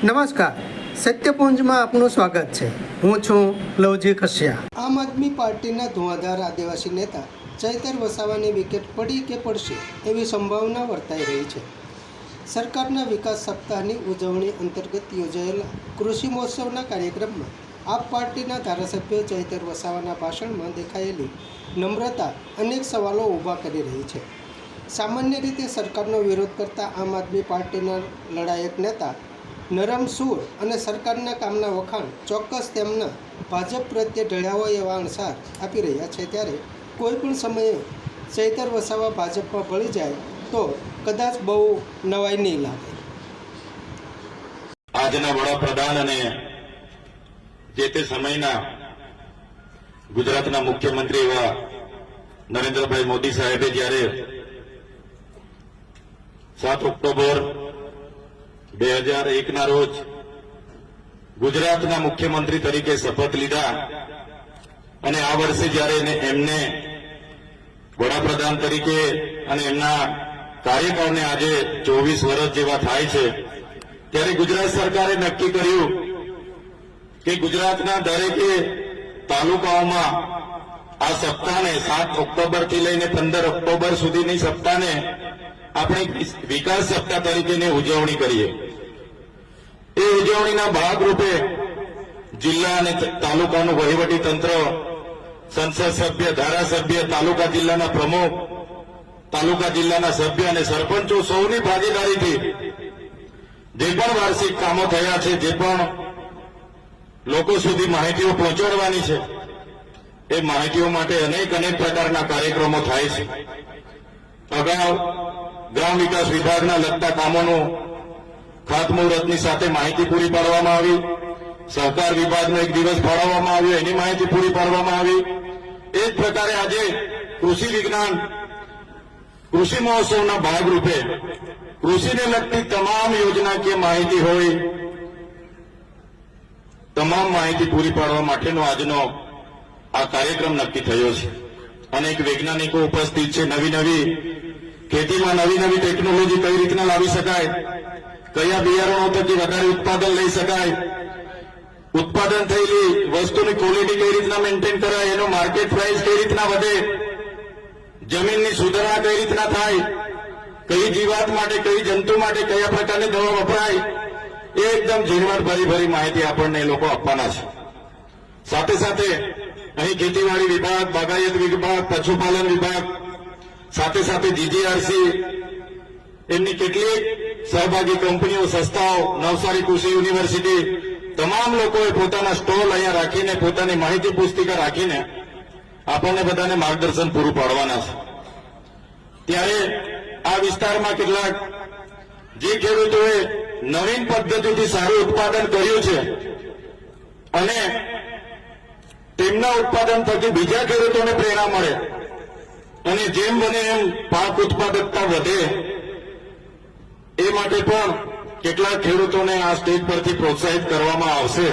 નમસ્કાર, સત્યપુંજમાં આપનું સ્વાગત છે। હું છું લવજી કશિયા। આમ આદમી પાર્ટીના ધુઆધાર આદિવાસી નેતા ચૈતર વસાવાની વિકેટ પડી કે પડશે એવી સંભાવના વર્તાઈ રહી છે। સરકારના વિકાસ સપ્તાહની ઉજવણી અંતર્ગત યોજાયેલા કૃષિ મહોત્સવના કાર્યક્રમમાં આપ પાર્ટીના ધારાસભ્ય ચૈતર વસાવાના ભાષણમાં દેખાયેલી નમ્રતા અનેક સવાલો ઊભા કરી રહી છે। સામાન્ય રીતે સરકારનો વિરોધ કરતા આમ આદમી પાર્ટીના લડાયક નેતા નરમ સૂર અને સરકારના કામના વખાણ ચોક્કસ તેમના ભાજપ પ્રત્યે ઢળ્યા હોય એવા અણસાર આપી રહ્યા છે। ત્યારે કોઈ પણ સમયે ચૈતર વસાવા ભાજપમાં ભળી જાય તો કદાચ બહુ નવાઈ નહીં લાગે। આજના વડાપ્રધાન અને જે તે સમયના ગુજરાતના મુખ્યમંત્રી એવા નરેન્દ્રભાઈ મોદી સાહેબે જ્યારે 7 ઓક્ટોબર 2001 ના રોજ ગુજરાતના મુખ્યમંત્રી તરીકે શપથ લીધા અને આ વર્ષે જ્યારે એમને વડાપ્રધાન તરીકે અને એમના કાર્યકાળને આજે 24 વર્ષ જેવા થાય છે, ત્યારે ગુજરાત સરકારે નક્કી કર્યું કે ગુજરાતના દરેકે તાલુકાઓમાં આ સપ્તાહને 7 ઓક્ટોબરથી લઈને 15 ઓક્ટોબર સુધીની સપ્તાહને આપણે વિકાસ સપ્તાહ તરીકેની ઉજવણી કરીએ। એ ઉજવણીના ભાગરૂપે જિલ્લા અને તાલુકાનું વહીવટી તંત્ર, સંસદ સભ્ય, ધારાસભ્ય, તાલુકા જિલ્લાના પ્રમુખ, તાલુકા જિલ્લાના સભ્ય અને સરપંચો સૌની ભાગીદારીથી જે પણ વાર્ષિક કામો થયા છે, જે પણ લોકો સુધી માહિતીઓ પહોંચાડવાની છે, એ માહિતીઓ માટે અનેક પ્રકારના કાર્યક્રમો થાય છે। અગાઉ ગ્રામ વિકાસ વિભાગના લગતા કામોનું ખાતમુહૂર્તની સાથે માહિતી પૂરી પાડવામાં આવી। સહકાર વિભાગનો એક દિવસ ફાળવવામાં આવ્યો, એની માહિતી પૂરી પાડવામાં આવી। એ જ પ્રકારે આજે કૃષિ વિજ્ઞાન કૃષિ મહોત્સવના ભાગરૂપે કૃષિને લગતી તમામ યોજનાકીય માહિતી હોય, તમામ માહિતી પૂરી પાડવા માટેનો આજનો આ કાર્યક્રમ નક્કી થયો છે। અનેક વૈજ્ઞાનિકો ઉપસ્થિત છે। નવી ખેતીમાં નવી ટેકનોલોજી કઈ રીતના લાવી શકાય, કયા બિયારણો થકી વધારે ઉત્પાદન લઈ શકાય, ઉત્પાદન થયેલી વસ્તુની ક્વોલિટી કઈ રીતના મેન્ટેન કરાય, એનો માર્કેટ પ્રાઇસ કઈ રીતના વધે, જમીનની સુધારણા કઈ રીતના થાય, કઈ જીવાત માટે, કઈ જંતુ માટે કયા પ્રકારની દવા વપરાય, એ એકદમ ઝીણવટ ભરી માહિતી આપણને એ લોકો આપવાના છે। સાથે સાથે અહીં ખેતીવાડી વિભાગ, બાગાયત વિભાગ, પશુપાલન વિભાગ, સાથે સાથે જીજીઆરસી, એમની કેટલીક સહભાગી કંપનીઓ, સંસ્થાઓ, નવસારી કૃષિ યુનિવર્સિટી, તમામ લોકોએ પોતાના સ્ટોલ અહીંયા રાખીને, પોતાની માહિતી પુસ્તિકા રાખીને આપણને બધાને માર્ગદર્શન પૂરું પાડવાના છે। ત્યારે આ વિસ્તારમાં કેટલાક જે ખેડૂતોએ નવીન પદ્ધતિથી સારું ઉત્પાદન કર્યું છે અને તેમના ઉત્પાદન થકી બીજા ખેડૂતોને પ્રેરણા મળે અને જેમ બને એમ પાક ઉત્પાદકતા વધે, એ માટે પણ કેટલાક ખેડૂતોને આ સ્ટેજ પરથી પ્રોત્સાહિત કરવામાં આવશે।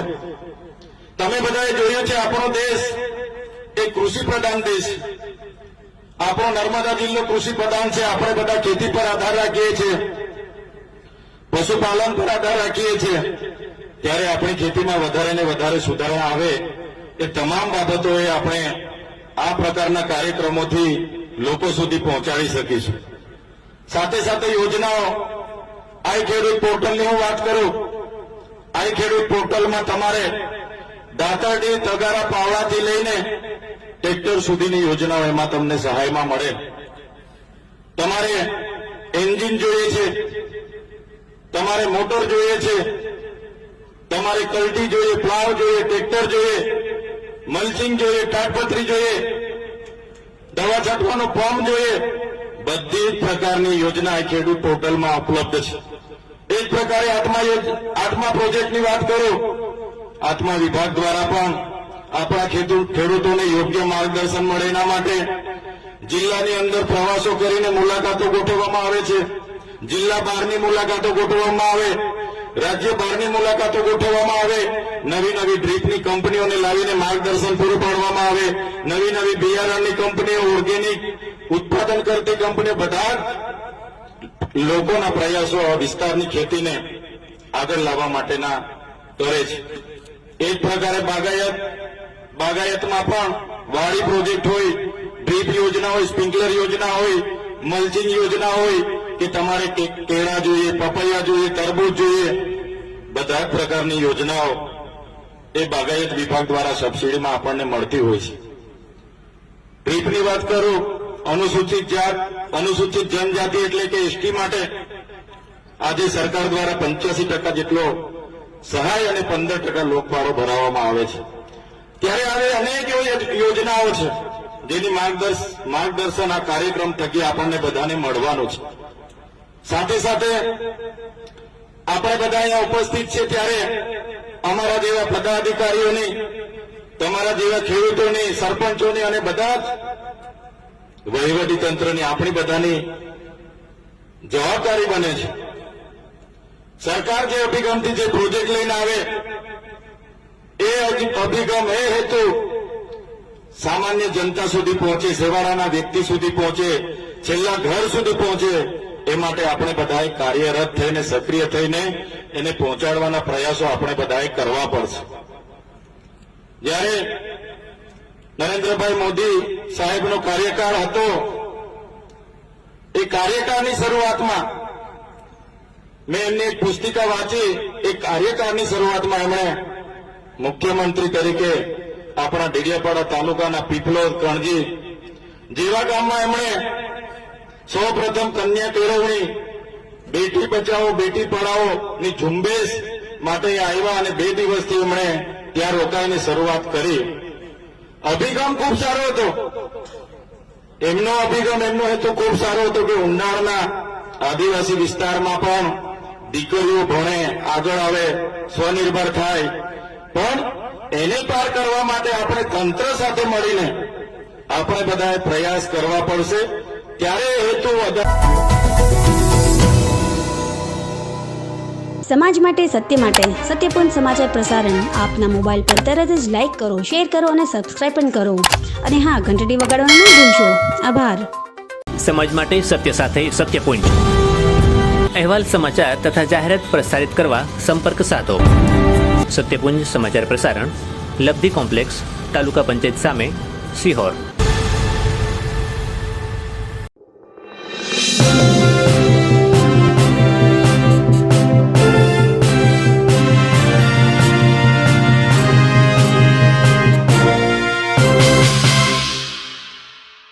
તમે બધાએ જોયું છે, આપણો દેશ એક કૃષિ પ્રધાન દેશ છે। આપણો નર્મદા જિલ્લો કૃષિ પ્રધાન છે। આપણે બધા ખેતી પર આધાર રાખીએ છીએ, પશુપાલન પર આધાર રાખીએ છીએ। ત્યારે આપણી ખેતીમાં વધારે ને વધારે સુધારા આવે, એ તમામ બાબતોએ આપણે આ પ્રકારના કાર્યક્રમોથી લોકો સુધી પહોંચાડી શકીશું। સાથે સાથે યોજનાઓ, આઈ ખેડૂત પોર્ટલની હું વાત કરું, આઈ ખેડૂત પોર્ટલમાં તમારે દાતારડી, તગારા, પાવડાથી લઈને ટ્રેક્ટર સુધીની યોજનાઓ એમાં તમને સહાયમાં મળે। તમારે એન્જિન જોઈએ છે, તમારે મોટર જોઈએ છે, તમારે કલ્ટી જોઈએ, પ્લાવ જોઈએ, ટ્રેક્ટર જોઈએ, મલ્ચિંગ જોઈએ, તાડપત્રી જોઈએ, દવા છાંટવાનો પંપ જોઈએ, બધી જ પ્રકારની યોજના ખેડૂત પોર્ટલમાં ઉપલબ્ધ છે। એ જ પ્રકારે આત્મા પ્રોજેક્ટની વાત કરું, આત્મા વિભાગ દ્વારા પણ આપણા ખેડૂતોને યોગ્ય માર્ગદર્શન મળે એના માટે જિલ્લાની અંદર પ્રવાસો કરીને મુલાકાતો ગોઠવવામાં આવે છે, જિલ્લા બહારની મુલાકાતો ગોઠવવામાં આવે, રાજ્ય બહારની મુલાકાતો ગોઠવવામાં આવે, નવી ડ્રીપની કંપનીઓને લાવીને માર્ગદર્શન પૂરું પાડવામાં આવે, નવી બિયારણની કંપનીઓ, ઓર્ગેનિક ઉત્પાદન કરતી કંપનીઓ, બધા લોકોના પ્રયાસો આ વિસ્તારની ખેતીને આગળ લાવવા માટેના કરે છે. એ જ પ્રકારે બાગાયતમાં પણ વાડી પ્રોજેક્ટ હોય, ડ્રીપ યોજના હોય, સ્પ્રિંકલર યોજના હોય, મલ્ચિંગ યોજના હોય કે તમારે કેળા જોઈએ, પપૈયા જોઈએ, તરબૂચ જોઈએ, બધા જ પ્રકારની યોજનાઓ એ બાગાયત વિભાગ દ્વારા સબસિડીમાં આપણને મળતી હોય છે. ડ્રીપની વાત કરું, અનુસૂચિત જનજાતિ એટલે કે એસટી માટે આજે સરકાર દ્વારા 85% જેટલો સહાય અને 15% લોકફાળો ભરાવવામાં આવે છે. ત્યારે હવે અનેક યોજનાઓ છે જેની માર્ગદર્શન આ કાર્યક્રમ થકી આપણને બધાને મળવાનું છે. સાથે સાથે આપણે બધા અહીંયા ઉપસ્થિત છે ત્યારે અમારા જેવા પદાધિકારીઓની, તમારા જેવા ખેડૂતોની, સરપંચોની અને બધા જ વહીવટી તંત્રની આપણી બધાની જવાબદારી બને છે. સરકાર જે અભિગમથી જે પ્રોજેક્ટ લઈને આવે એ અભિગમ, એ હેતુ સામાન્ય જનતા સુધી પહોંચે, સેવાળાના વ્યક્તિ સુધી પહોંચે, છેલ્લા ઘર સુધી પહોંચે, એ માટે આપણે બધાએ કાર્યરત થઈને, સક્રિય થઈને એને પહોંચાડવાના પ્રયાસો આપણે બધાએ કરવા પડશે. જ્યારે નરેન્દ્રભાઈ મોદી સાહેબનો કાર્યકાળ હતો, એ કાર્યકાળની શરૂઆતમાં મેં એમની એક પુસ્તિકા વાંચી. એ કાર્યકાળની શરૂઆતમાં એમણે મુખ્યમંત્રી તરીકે આપણા ડેડિયાપાડા તાલુકાના પીપલોદ, કણજી જેવા ગામમાં એમણે સૌપ્રથમ કન્યા કેળવણી, બેટી બચાવો બેટી પઢાઓ ની ઝુંબેશ માટે આવ્યા અને 2 દિવસથી એમણે ત્યાં રોકાઈને શરૂઆત કરી. અભિગમ ખૂબ સારો હતો એમનો અભિગમ, એમનો હેતુ ખૂબ સારો હતો કે ઉંડાળના આદિવાસી વિસ્તારમાં પણ દીકરીઓ ભણે, આગળ આવે, સ્વનિર્ભર થાય. પણ એને પાર કરવા માટે આપણે તંત્ર સાથે મળીને આપણે બધાએ પ્રયાસ કરવા પડશે. ત્યારે હેતુ સમાજ માટે, સત્ય માટે, સત્યપૂર્ણ સમાચાર પ્રસારણ આપના મોબાઈલ પર તરત જ લાઈક કરો, શેર કરો અને સબસ્ક્રાઇબ પણ કરો. અને હા, ઘંટડી વગાડવાનું ન ભૂલશો. આભાર. સમાજ માટે સત્ય સાથે સત્યપૂર્ણ અહેવાલ, સમાચાર તથા જાહેરાત પ્રસારિત કરવા સંપર્ક સાધો. સત્યપુંજ સમાચાર પ્રસારણ, લબ્ધિ કોમ્પ્લેક્સ, તાલુકા પંચાયત સામે, સિહોર.